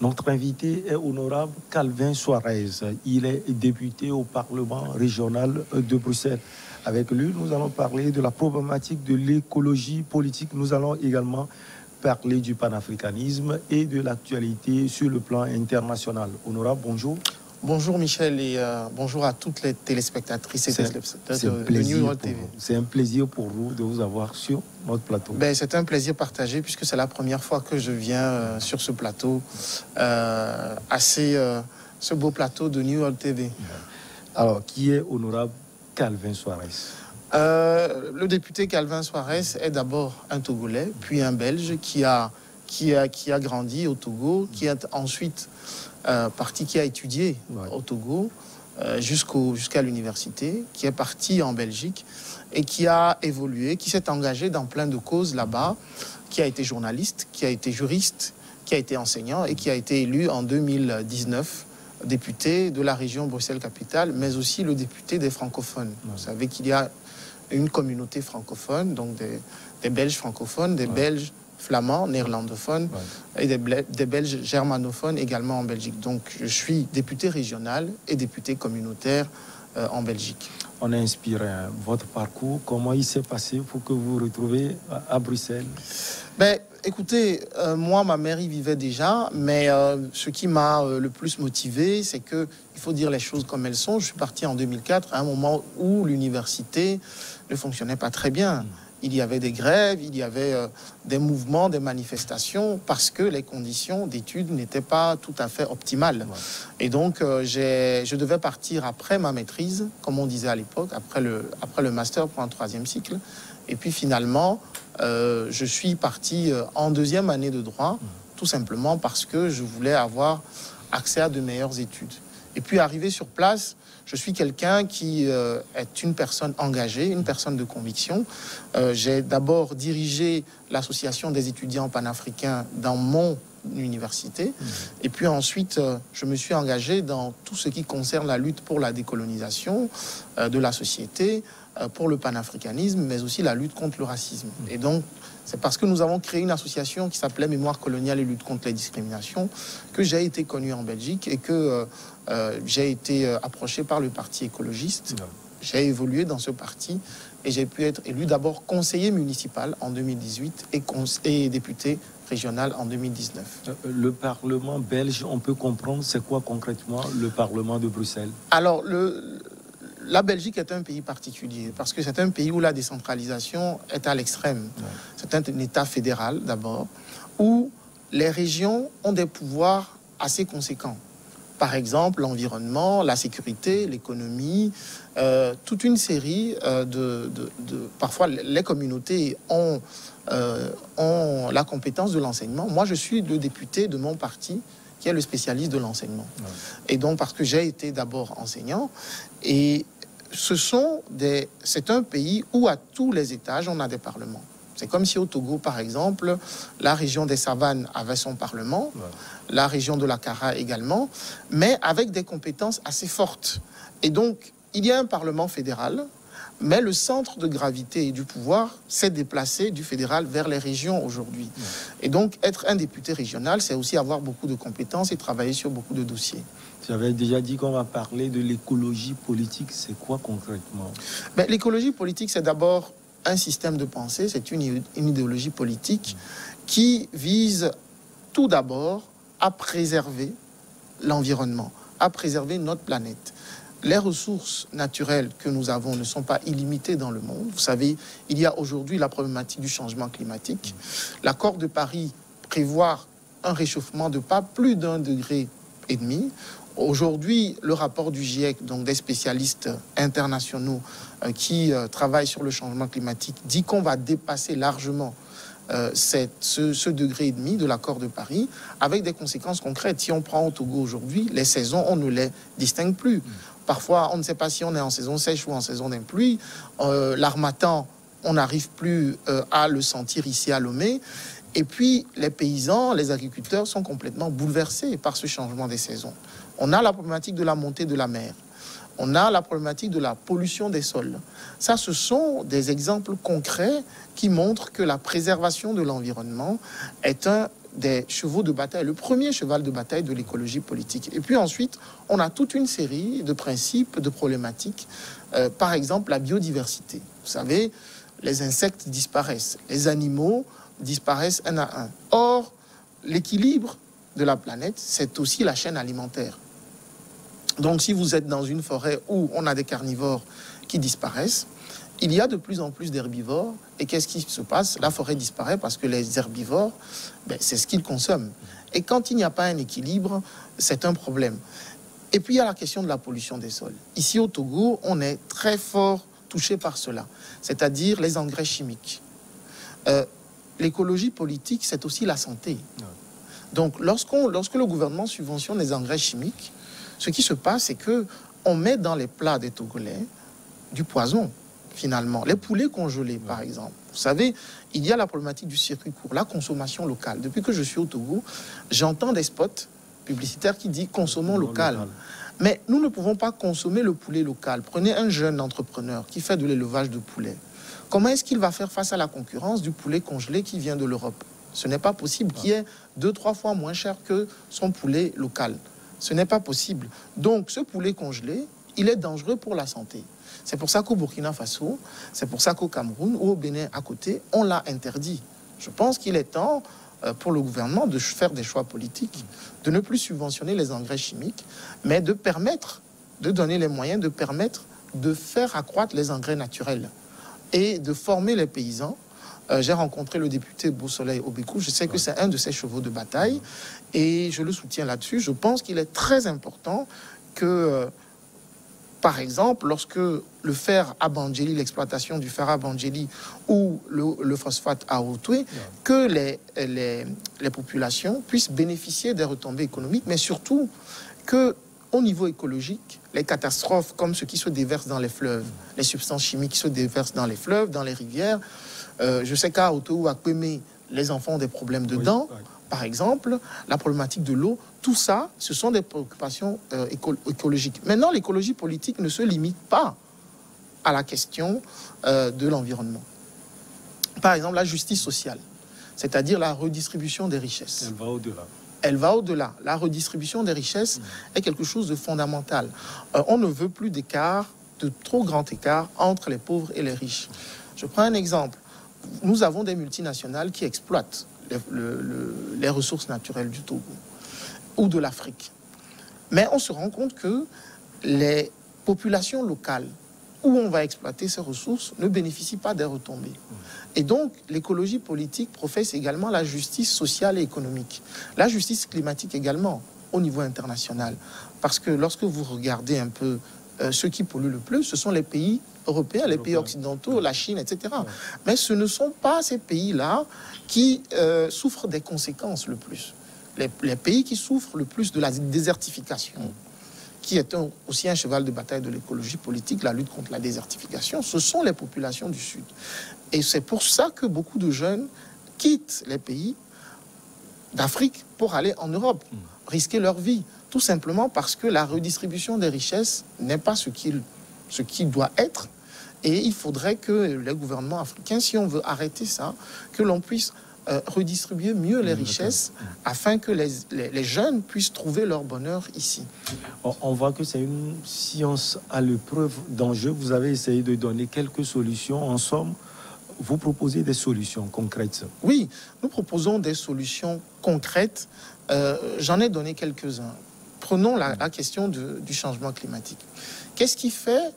Notre invité est honorable Calvin Suarez. Il est député au Parlement régional de Bruxelles. Avec lui, nous allons parler de la problématique de l'écologie politique. Nous allons également parler du panafricanisme et de l'actualité sur le plan international. Honorable, bonjour. Bonjour Michel et bonjour à toutes les téléspectatrices et téléspectateurs de New World TV. C'est un plaisir pour nous de vous avoir sur notre plateau. C'est un plaisir partagé puisque c'est la première fois que je viens sur ce plateau, ce beau plateau de New World TV. Alors, qui est honorable Calvin Suarez? Le député Calvin Suarez est d'abord un Togolais, puis un Belge qui a grandi au Togo, qui est ensuite qui a étudié au Togo jusqu'à l'université, qui est parti en Belgique et qui a évolué, qui s'est engagé dans plein de causes là-bas, qui a été journaliste, qui a été juriste, qui a été enseignant et qui a été élu en 2019 député de la région Bruxelles-Capitale, mais aussi le député des francophones. Vous savez qu'il y a une communauté francophone, donc des Belges francophones, des Belges flamands, néerlandophones et des Belges germanophones également en Belgique. Donc je suis député régional et député communautaire en Belgique. On a inspiré votre parcours. Comment il s'est passé pour que vous vous retrouviez à Bruxelles? Écoutez, moi, ma mère y vivait déjà, mais ce qui m'a le plus motivé, c'est que il faut dire les choses comme elles sont. Je suis parti en 2004, à un moment où l'université ne fonctionnait pas très bien. Il y avait des grèves, il y avait des mouvements, des manifestations, parce que les conditions d'études n'étaient pas tout à fait optimales. Et donc, je devais partir après ma maîtrise, comme on disait à l'époque, après le master pour un 3e cycle. Et puis finalement, je suis parti en 2e année de droit, tout simplement parce que je voulais avoir accès à de meilleures études. Et puis arrivé sur place, je suis quelqu'un qui est une personne engagée, une personne de conviction. J'ai d'abord dirigé l'association des étudiants panafricains dans mon université. Et puis ensuite, je me suis engagé dans tout ce qui concerne la lutte pour la décolonisation de la société, pour le panafricanisme, mais aussi la lutte contre le racisme. Et donc, c'est parce que nous avons créé une association qui s'appelait Mémoire coloniale et lutte contre les discriminations que j'ai été connu en Belgique et que j'ai été approché par le parti écologiste. J'ai évolué dans ce parti et j'ai pu être élu d'abord conseiller municipal en 2018 et député régional en 2019. Le Parlement belge, on peut comprendre, c'est quoi concrètement le Parlement de Bruxelles? Alors, la Belgique est un pays particulier parce que c'est un pays où la décentralisation est à l'extrême. C'est un État fédéral d'abord, où les régions ont des pouvoirs assez conséquents. Par exemple, l'environnement, la sécurité, l'économie, toute une série parfois, les communautés ont la compétence de l'enseignement. Moi, je suis le député de mon parti qui est le spécialiste de l'enseignement. Et donc, parce que j'ai été d'abord enseignant, et c'est un pays où à tous les étages, on a des parlements. C'est comme si au Togo, par exemple, la région des Savanes avait son parlement, la région de la Kara également, mais avec des compétences assez fortes. Et donc, il y a un parlement fédéral, mais le centre de gravité et du pouvoir s'est déplacé du fédéral vers les régions aujourd'hui. Et donc, être un député régional, c'est aussi avoir beaucoup de compétences et travailler sur beaucoup de dossiers. J'avais déjà dit qu'on va parler de l'écologie politique. C'est quoi concrètement? L'écologie politique, c'est d'abord un système de pensée, c'est une idéologie politique qui vise tout d'abord à préserver l'environnement, à préserver notre planète. Les ressources naturelles que nous avons ne sont pas illimitées dans le monde. Vous savez, il y a aujourd'hui la problématique du changement climatique. L'accord de Paris prévoit un réchauffement de pas plus d'1,5 degré. Aujourd'hui, le rapport du GIEC, donc des spécialistes internationaux qui travaillent sur le changement climatique, dit qu'on va dépasser largement ce degré et demi de l'accord de Paris, avec des conséquences concrètes. Si on prend au Togo aujourd'hui, les saisons, on ne les distingue plus. Parfois, on ne sait pas si on est en saison sèche ou en saison des pluies. L'harmattan, on n'arrive plus à le sentir ici à Lomé. Et puis, les paysans, les agriculteurs sont complètement bouleversés par ce changement des saisons. On a la problématique de la montée de la mer. On a la problématique de la pollution des sols. Ça, ce sont des exemples concrets qui montrent que la préservation de l'environnement est un des chevaux de bataille, le premier cheval de bataille de l'écologie politique. Et puis ensuite, on a toute une série de principes, de problématiques. Par exemple, la biodiversité. Vous savez, les insectes disparaissent, les animaux disparaissent un à un. Or, l'équilibre de la planète, c'est aussi la chaîne alimentaire. Donc, si vous êtes dans une forêt où on a des carnivores qui disparaissent, il y a de plus en plus d'herbivores. Et qu'est-ce qui se passe? La forêt disparaît parce que les herbivores, c'est ce qu'ils consomment. Et quand il n'y a pas un équilibre, c'est un problème. Et puis, il y a la question de la pollution des sols. Ici, au Togo, on est très fort touché par cela, c'est-à-dire les engrais chimiques. L'écologie politique, c'est aussi la santé. Donc, lorsque le gouvernement subventionne les engrais chimiques, ce qui se passe, c'est qu'on met dans les plats des Togolais du poison. Finalement, les poulets congelés, par exemple. Vous savez, il y a la problématique du circuit court, la consommation locale. Depuis que je suis au Togo, j'entends des spots publicitaires qui disent « consommons local ». Mais nous ne pouvons pas consommer le poulet local. Prenez un jeune entrepreneur qui fait de l'élevage de poulets. Comment est-ce qu'il va faire face à la concurrence du poulet congelé qui vient de l'Europe? Ce n'est pas possible qu'il y ait 2-3 fois moins cher que son poulet local. Ce n'est pas possible. Donc, ce poulet congelé, il est dangereux pour la santé. C'est pour ça qu'au Burkina Faso, c'est pour ça qu'au Cameroun ou au Bénin à côté, on l'a interdit. Je pense qu'il est temps pour le gouvernement de faire des choix politiques, de ne plus subventionner les engrais chimiques, mais de permettre, de donner les moyens de permettre de faire accroître les engrais naturels et de former les paysans. J'ai rencontré le député Beau-Soleil Obekou, je sais que c'est un de ses chevaux de bataille et je le soutiens là-dessus. Je pense qu'il est très important que... Par exemple, lorsque le fer à Bandjeli, l'exploitation du fer à Bandjeli ou le phosphate à Otoué, que les populations puissent bénéficier des retombées économiques, mais surtout qu'au niveau écologique, les catastrophes comme ce qui se déverse dans les fleuves, les substances chimiques qui se déversent dans les fleuves, dans les rivières, je sais qu'à Otoué ou à Kwemé, les enfants ont des problèmes de dents. Par exemple, la problématique de l'eau, tout ça, ce sont des préoccupations écologiques. Maintenant, l'écologie politique ne se limite pas à la question de l'environnement. Par exemple, la justice sociale, c'est-à-dire la redistribution des richesses. Elle va au-delà. Elle va au-delà. La redistribution des richesses est quelque chose de fondamental. On ne veut plus d'écart, de trop grand écart entre les pauvres et les riches. Je prends un exemple. Nous avons des multinationales qui exploitent les ressources naturelles du Togo ou de l'Afrique. Mais on se rend compte que les populations locales où on va exploiter ces ressources ne bénéficient pas des retombées. Et donc, l'écologie politique professe également la justice sociale et économique. La justice climatique également, au niveau international. Parce que lorsque vous regardez un peu ceux qui polluent le plus, ce sont les pays européens, les pays occidentaux, la Chine, etc. Mais ce ne sont pas ces pays-là qui souffrent des conséquences le plus. Les pays qui souffrent le plus de la désertification, qui est aussi un cheval de bataille de l'écologie politique, la lutte contre la désertification, ce sont les populations du Sud. Et c'est pour ça que beaucoup de jeunes quittent les pays d'Afrique pour aller en Europe, risquer leur vie, tout simplement parce que la redistribution des richesses n'est pas ce qui doit être. Et il faudrait que les gouvernements africains, si on veut arrêter ça, que l'on puisse redistribuer mieux les richesses afin que les jeunes puissent trouver leur bonheur ici. On voit que c'est une science à l'épreuve d'enjeux. Vous avez essayé de donner quelques solutions. En somme, vous proposez des solutions concrètes. Oui, nous proposons des solutions concrètes. J'en ai donné quelques-uns. Prenons la question du changement climatique. Qu'est-ce qui fait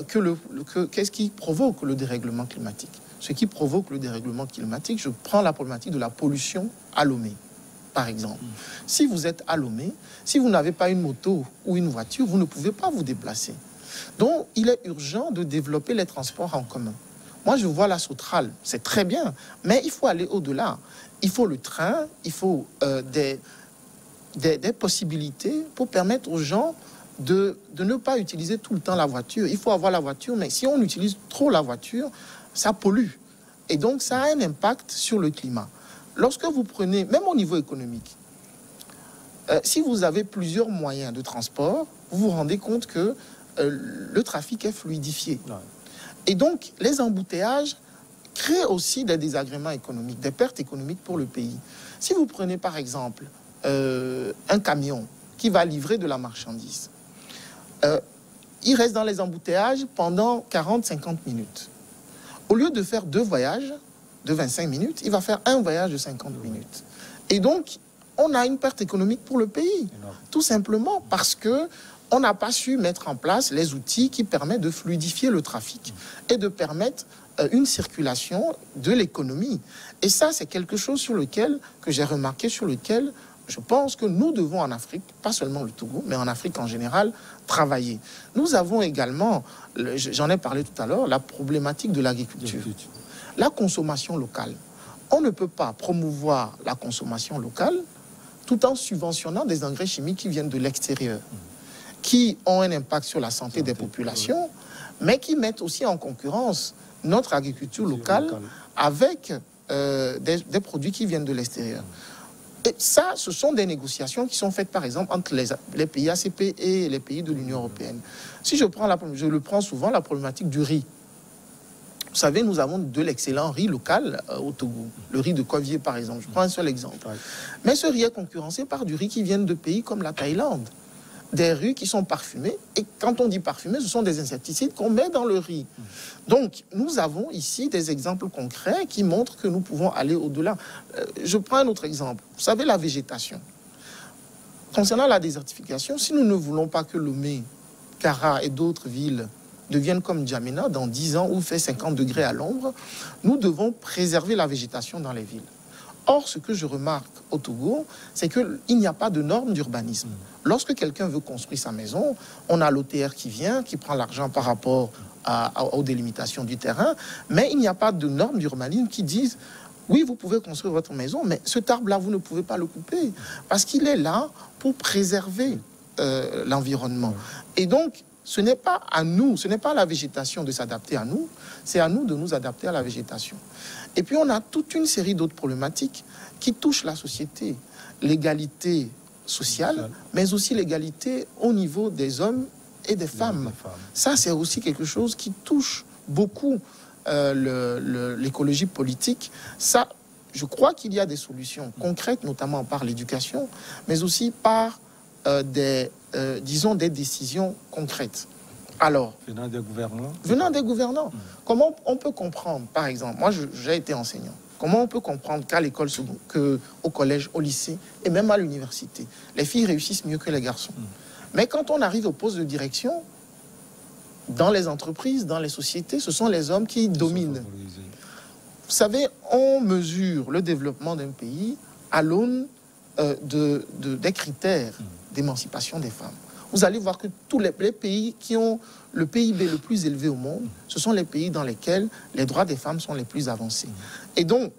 qu'est-ce qui provoque le dérèglement climatique? Ce qui provoque le dérèglement climatique, je prends la problématique de la pollution à Lomé, par exemple. Si vous êtes à Lomé, si vous n'avez pas une moto ou une voiture, vous ne pouvez pas vous déplacer. Donc, il est urgent de développer les transports en commun. Moi, je vois la Sotrale, c'est très bien, mais il faut aller au-delà. Il faut le train, il faut des possibilités pour permettre aux gens de ne pas utiliser tout le temps la voiture. Il faut avoir la voiture, mais si on utilise trop la voiture, ça pollue. Et donc, ça a un impact sur le climat. Lorsque vous prenez, même au niveau économique, si vous avez plusieurs moyens de transport, vous vous rendez compte que le trafic est fluidifié. Et donc, les embouteillages créent aussi des désagréments économiques, des pertes économiques pour le pays. Si vous prenez par exemple un camion qui va livrer de la marchandise, il reste dans les embouteillages pendant 40-50 minutes. Au lieu de faire 2 voyages de 25 minutes, il va faire un voyage de 50 minutes. Et donc, on a une perte économique pour le pays. Tout simplement parce qu'on n'a pas su mettre en place les outils qui permettent de fluidifier le trafic et de permettre une circulation de l'économie. Et ça, c'est quelque chose que j'ai remarqué, sur lequel je pense que nous devons en Afrique, pas seulement le Togo, mais en Afrique en général, travailler. Nous avons également, j'en ai parlé tout à l'heure, la problématique de l'agriculture. La consommation locale. On ne peut pas promouvoir la consommation locale tout en subventionnant des engrais chimiques qui viennent de l'extérieur, qui ont un impact sur la santé des populations, mais qui mettent aussi en concurrence notre agriculture locale avec des produits qui viennent de l'extérieur. Et ça, ce sont des négociations qui sont faites, par exemple, entre les pays ACP et les pays de l'Union européenne. Si je le prends souvent, la problématique du riz. Vous savez, nous avons de l'excellent riz local au Togo. Le riz de Kovié, par exemple. Je prends un seul exemple. Mais ce riz est concurrencé par du riz qui vient de pays comme la Thaïlande. Des riz qui sont parfumés. Et quand on dit parfumés, ce sont des insecticides qu'on met dans le riz. Donc, nous avons ici des exemples concrets qui montrent que nous pouvons aller au-delà. Je prends un autre exemple. Vous savez, la végétation. Concernant la désertification, si nous ne voulons pas que Lomé, Kara et d'autres villes deviennent comme N'Djamena dans 10 ans où il fait 50 degrés à l'ombre, nous devons préserver la végétation dans les villes. Or, ce que je remarque au Togo, c'est qu'il n'y a pas de normes d'urbanisme. Lorsque quelqu'un veut construire sa maison, on a l'OTR qui vient, qui prend l'argent par rapport aux délimitations du terrain, mais il n'y a pas de normes d'urbanisme qui disent oui, vous pouvez construire votre maison, mais cet arbre-là, vous ne pouvez pas le couper, parce qu'il est là pour préserver l'environnement. Et donc, ce n'est pas à nous, ce n'est pas à la végétation de s'adapter à nous, c'est à nous de nous adapter à la végétation. Et puis, on a toute une série d'autres problématiques qui touchent la société. L'égalité sociale, mais aussi l'égalité au niveau des hommes et des femmes. Ça, c'est aussi quelque chose qui touche beaucoup l'écologie politique. Ça, je crois qu'il y a des solutions concrètes, notamment par l'éducation, mais aussi par disons, des décisions concrètes. Alors, venant des gouvernants. Venant des gouvernants. Comment on peut comprendre, par exemple, moi j'ai été enseignant, comment on peut comprendre qu'à l'école, qu'au collège, au lycée et même à l'université, les filles réussissent mieux que les garçons. Mais quand on arrive au poste de direction, dans les entreprises, dans les sociétés, ce sont les hommes qui dominent. Vous savez, on mesure le développement d'un pays à l'aune des critères d'émancipation des femmes. Vous allez voir que tous les pays qui ont le PIB le plus élevé au monde, ce sont les pays dans lesquels les droits des femmes sont les plus avancés. Et donc,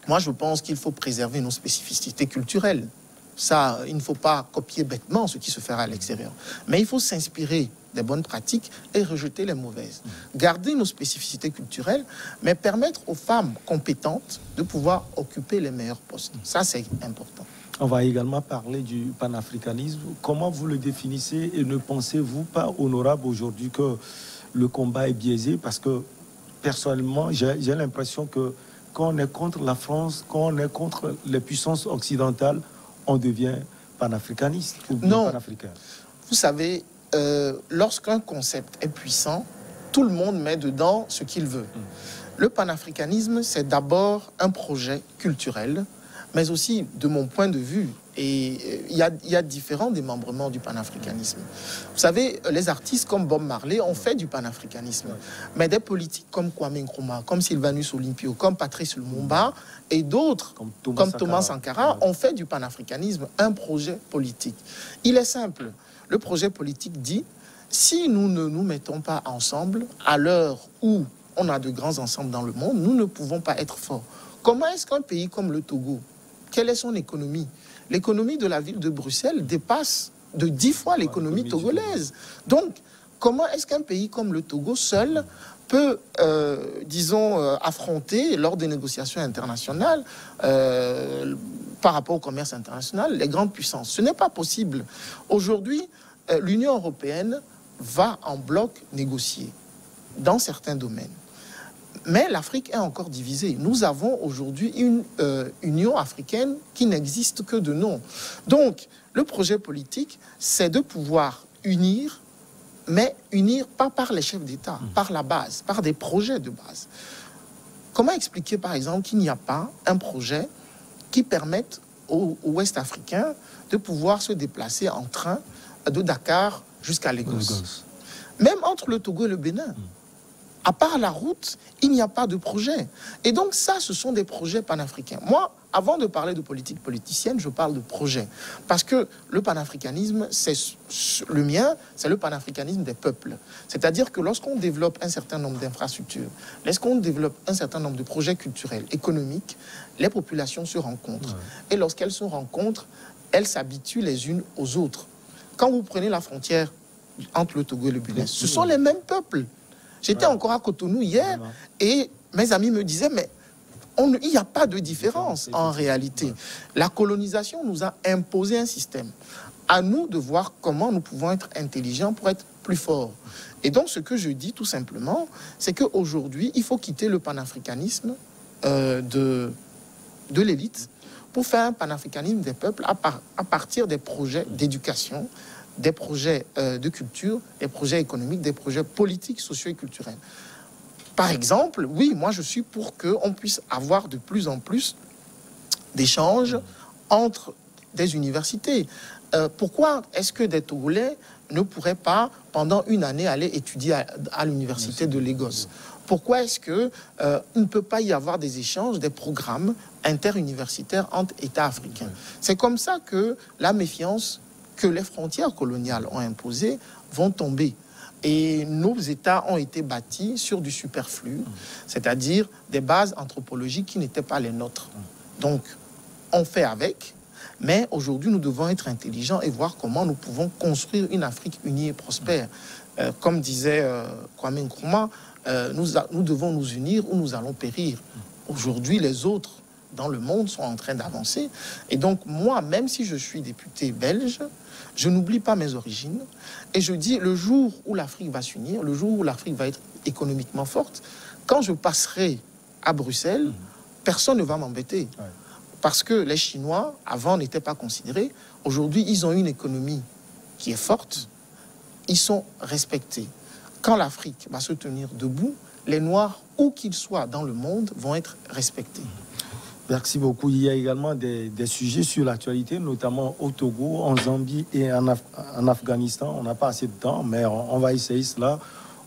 moi, je pense qu'il faut préserver nos spécificités culturelles. Ça, il ne faut pas copier bêtement ce qui se fait à l'extérieur. Mais il faut s'inspirer des bonnes pratiques et rejeter les mauvaises. Garder nos spécificités culturelles, mais permettre aux femmes compétentes de pouvoir occuper les meilleurs postes. Ça, c'est important. On va également parler du panafricanisme. Comment vous le définissez et ne pensez-vous pas, honorable, aujourd'hui que le combat est biaisé? Parce que, personnellement, j'ai l'impression que quand on est contre la France, quand on est contre les puissances occidentales, on devient panafricaniste ou panafricain. Vous savez, lorsqu'un concept est puissant, tout le monde met dedans ce qu'il veut. Le panafricanisme, c'est d'abord un projet culturel, mais aussi, de mon point de vue, et il y a différents démembrements du panafricanisme. Vous savez, les artistes comme Bob Marley ont fait du panafricanisme, mais des politiques comme Kwame Nkrumah, comme Sylvanus Olympio, comme Patrice Lumumba et d'autres, comme Thomas Sankara, ont fait du panafricanisme un projet politique. Il est simple. Le projet politique dit, si nous ne nous mettons pas ensemble, à l'heure où on a de grands ensembles dans le monde, nous ne pouvons pas être forts. Comment est-ce qu'un pays comme le Togo, quelle est son économie? L'économie de la ville de Bruxelles dépasse de 10 fois l'économie togolaise. Donc, comment est-ce qu'un pays comme le Togo seul peut, disons, affronter lors des négociations internationales par rapport au commerce international les grandes puissances? Ce n'est pas possible. Aujourd'hui, l'Union européenne va en bloc négocier dans certains domaines. Mais l'Afrique est encore divisée. Nous avons aujourd'hui une Union africaine qui n'existe que de nom. Donc, le projet politique, c'est de pouvoir unir, mais unir pas par les chefs d'État, par la base, par des projets de base. Comment expliquer, par exemple, qu'il n'y a pas un projet qui permette aux Ouest-Africains de pouvoir se déplacer en train de Dakar jusqu'à Lagos. Même entre le Togo et le Bénin. À part la route, il n'y a pas de projet. Et donc ça, ce sont des projets panafricains. Moi, avant de parler de politique politicienne, je parle de projet. Parce que le panafricanisme, le mien, c'est le panafricanisme des peuples. C'est-à-dire que lorsqu'on développe un certain nombre d'infrastructures, lorsqu'on développe un certain nombre de projets culturels, économiques, les populations se rencontrent. Et lorsqu'elles se rencontrent, elles s'habituent les unes aux autres. Quand vous prenez la frontière entre le Togo et le Bénin, ce sont les mêmes peuples. J'étais encore à Cotonou hier et mes amis me disaient, mais il n'y a pas de différence en réalité. La colonisation nous a imposé un système. À nous de voir comment nous pouvons être intelligents pour être plus forts. Et donc ce que je dis tout simplement, c'est qu'aujourd'hui, il faut quitter le panafricanisme de l'élite pour faire un panafricanisme des peuples à partir des projets d'éducation, des projets de culture, des projets économiques, des projets politiques, sociaux et culturels. Par exemple, oui, moi je suis pour qu'on puisse avoir de plus en plus d'échanges entre des universités. Pourquoi est-ce que des Togolais ne pourraient pas, pendant une année, aller étudier à l'université de Lagos? Pourquoi est-ce qu'il ne peut pas y avoir des échanges, des programmes interuniversitaires entre États africains? C'est comme ça que la méfiance que les frontières coloniales ont imposées vont tomber. Et nos États ont été bâtis sur du superflu, c'est-à-dire des bases anthropologiques qui n'étaient pas les nôtres. Donc, on fait avec, mais aujourd'hui, nous devons être intelligents et voir comment nous pouvons construire une Afrique unie et prospère. Comme disait Kwame Nkrumah, nous devons nous unir ou nous allons périr. Aujourd'hui, les autres dans le monde sont en train d'avancer. Et donc, moi, même si je suis député belge, je n'oublie pas mes origines. Et je dis, le jour où l'Afrique va s'unir, le jour où l'Afrique va être économiquement forte, quand je passerai à Bruxelles, personne ne va m'embêter. Parce que les Chinois, avant, n'étaient pas considérés. Aujourd'hui, ils ont une économie qui est forte. Ils sont respectés. Quand l'Afrique va se tenir debout, les Noirs, où qu'ils soient dans le monde, vont être respectés. Merci beaucoup. Il y a également des sujets sur l'actualité, notamment au Togo, en Zambie et en Afghanistan. On n'a pas assez de temps, mais on va essayer cela.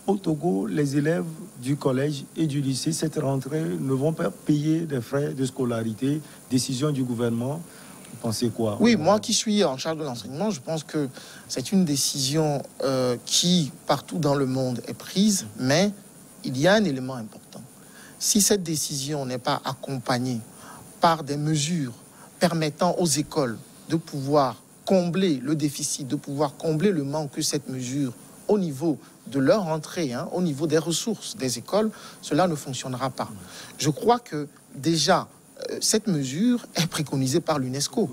Au Togo, les élèves du collège et du lycée, cette rentrée, ne vont pas payer des frais de scolarité. Décision du gouvernement. Vous pensez quoi? Oui, moi qui suis en charge de l'enseignement, je pense que c'est une décision qui, partout dans le monde, est prise, mais il y a un élément important. Si cette décision n'est pas accompagnée par des mesures permettant aux écoles de pouvoir combler le déficit, de pouvoir combler le manque que cette mesure, au niveau de leur entrée, au niveau des ressources des écoles, cela ne fonctionnera pas. Je crois que déjà, cette mesure est préconisée par l'UNESCO.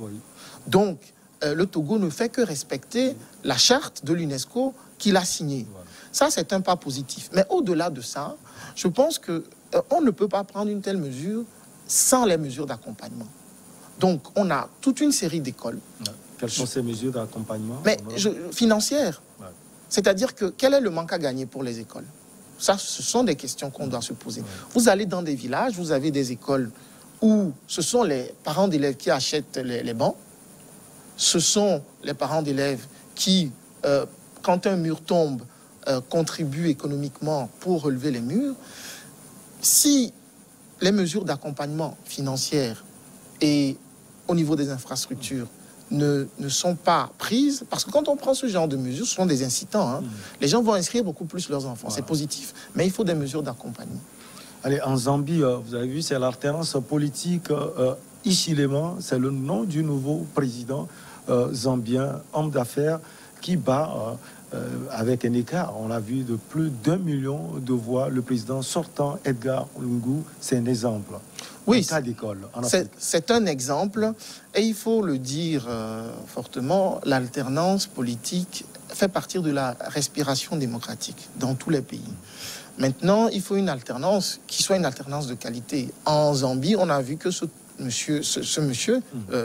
Donc, le Togo ne fait que respecter la charte de l'UNESCO qu'il a signée. Ça, c'est un pas positif. Mais au-delà de ça, je pense qu'on ne peut pas prendre une telle mesure sans les mesures d'accompagnement. Donc, on a toute une série d'écoles. Quelles sont ces mesures d'accompagnement? Mais financières. C'est-à-dire que quel est le manque à gagner pour les écoles? Ça, ce sont des questions qu'on doit se poser. Vous allez dans des villages, vous avez des écoles où ce sont les parents d'élèves qui achètent les bancs. Ce sont les parents d'élèves qui, quand un mur tombe, contribuent économiquement pour relever les murs. Si les mesures d'accompagnement financières et au niveau des infrastructures ne sont pas prises, parce que quand on prend ce genre de mesures, ce sont des incitants. Les gens vont inscrire beaucoup plus leurs enfants, c'est positif. Mais il faut des mesures d'accompagnement. Allez, en Zambie, vous avez vu, c'est l'alternance politique. Hichilema, c'est le nom du nouveau président zambien, homme d'affaires, qui bat avec un écart, on l'a vu, de plus d'1 million de voix. Le président sortant, Edgar Lungu, c'est un exemple. Oui, un cas d'école. C'est un exemple, et il faut le dire fortement, l'alternance politique fait partie de la respiration démocratique dans tous les pays. Maintenant, il faut une alternance qui soit une alternance de qualité. En Zambie, on a vu que ce monsieur,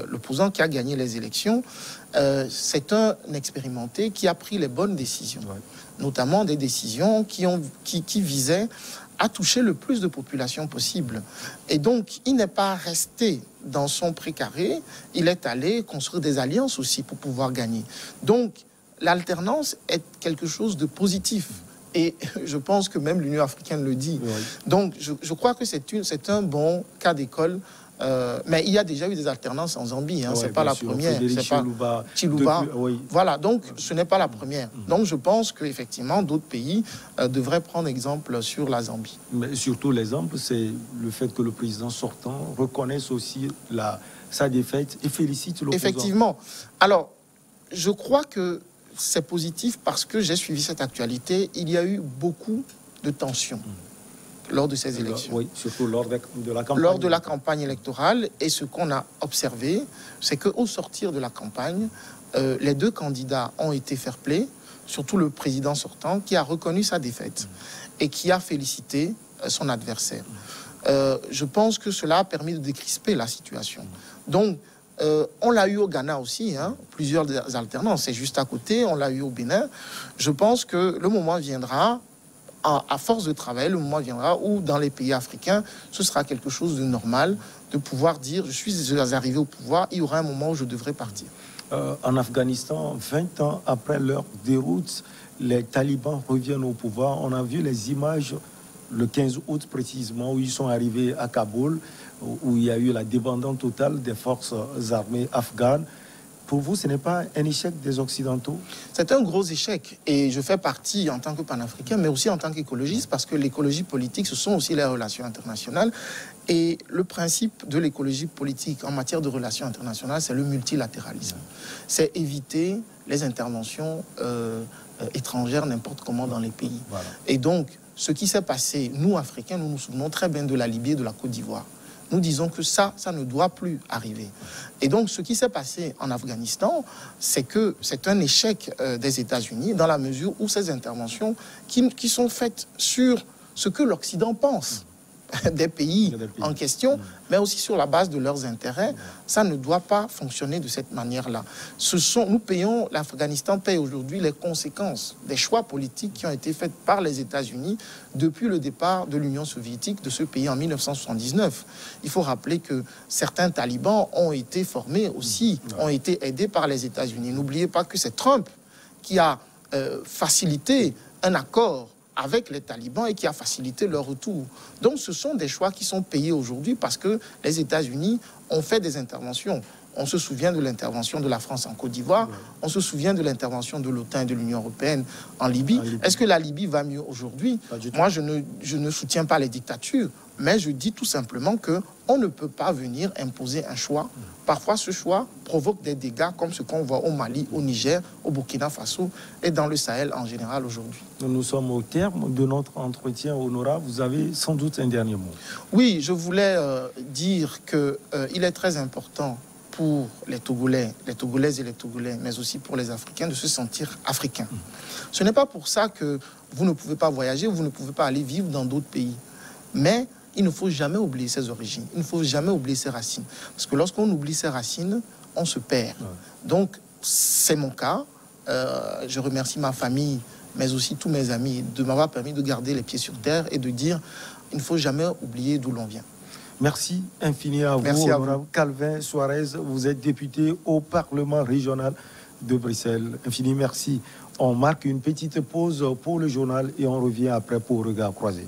l'opposant qui a gagné les élections, c'est un expérimenté qui a pris les bonnes décisions, notamment des décisions qui visaient à toucher le plus de population possible. Et donc, il n'est pas resté dans son précaré, il est allé construire des alliances aussi pour pouvoir gagner. Donc, l'alternance est quelque chose de positif. Et je pense que même l'Union africaine le dit. Oui. Donc, je crois que c'est un bon cas d'école. Mais il y a déjà eu des alternances en Zambie. Hein, c'est pas la première. C'est pas Chiluba. Oui. Voilà, donc ce n'est pas la première. Donc, je pense qu'effectivement, d'autres pays devraient prendre exemple sur la Zambie. Mais surtout, l'exemple, c'est le fait que le président sortant reconnaisse aussi sa défaite et félicite l'opposant. Effectivement. Alors, je crois que c'est positif parce que j'ai suivi cette actualité. Il y a eu beaucoup de tensions lors de ces élections. Oui, surtout lors de la campagne. Lors de la campagne électorale. Et ce qu'on a observé, c'est qu'au sortir de la campagne, les deux candidats ont été fair-play, surtout le président sortant, qui a reconnu sa défaite et qui a félicité son adversaire. Je pense que cela a permis de décrisper la situation. Donc, on l'a eu au Ghana aussi, hein, plusieurs alternances, c'est juste à côté, on l'a eu au Bénin. Je pense que le moment viendra, à force de travail, le moment viendra où dans les pays africains, ce sera quelque chose de normal de pouvoir dire, je suis arrivé au pouvoir, il y aura un moment où je devrais partir. En Afghanistan, 20 ans après leur déroute, les talibans reviennent au pouvoir. On a vu les images le 15 août précisément, où ils sont arrivés à Kaboul, où il y a eu la débandade totale des forces armées afghanes. Pour vous, ce n'est pas un échec des Occidentaux? C'est un gros échec. Et je fais partie en tant que panafricain, mais aussi en tant qu'écologiste, parce que l'écologie politique, ce sont aussi les relations internationales. Et le principe de l'écologie politique en matière de relations internationales, c'est le multilatéralisme. C'est éviter les interventions étrangères n'importe comment dans les pays. Voilà. Et donc, ce qui s'est passé, nous, Africains, nous nous souvenons très bien de la Libye et de la Côte d'Ivoire. Nous disons que ça ne doit plus arriver. Et donc, ce qui s'est passé en Afghanistan, c'est que c'est un échec des États-Unis dans la mesure où ces interventions qui sont faites sur ce que l'Occident pense des pays en question, mais aussi sur la base de leurs intérêts, ça ne doit pas fonctionner de cette manière-là. L'Afghanistan paye aujourd'hui les conséquences des choix politiques qui ont été faits par les États-Unis depuis le départ de l'Union soviétique de ce pays en 1979. Il faut rappeler que certains talibans ont été formés aussi, ont été aidés par les États-Unis. N'oubliez pas que c'est Trump qui a facilité un accord avec les talibans et qui a facilité leur retour. Donc ce sont des choix qui sont payés aujourd'hui parce que les États-Unis ont fait des interventions. On se souvient de l'intervention de la France en Côte d'Ivoire, on se souvient de l'intervention de l'OTAN et de l'Union européenne en Libye. Est-ce que la Libye va mieux aujourd'hui? Moi, je ne soutiens pas les dictatures, mais je dis tout simplement qu'on ne peut pas venir imposer un choix. Parfois, ce choix provoque des dégâts comme ce qu'on voit au Mali, au Niger, au Burkina Faso et dans le Sahel en général aujourd'hui. Nous sommes au terme de notre entretien, honorable. Vous avez sans doute un dernier mot. Oui, je voulais dire qu'il est très important pour les Togolaises et les Togolais, mais aussi pour les Africains, de se sentir africains. Ce n'est pas pour ça que vous ne pouvez pas voyager, vous ne pouvez pas aller vivre dans d'autres pays. Mais il ne faut jamais oublier ses origines, il ne faut jamais oublier ses racines. Parce que lorsqu'on oublie ses racines, on se perd. Donc, c'est mon cas. Je remercie ma famille, mais aussi tous mes amis, de m'avoir permis de garder les pieds sur terre et de dire il ne faut jamais oublier d'où l'on vient. Merci infiniment à vous. Merci à vous. Calvin Suarez, vous êtes député au Parlement régional de Bruxelles. Infini merci. On marque une petite pause pour le journal et on revient après pour Regard croisé.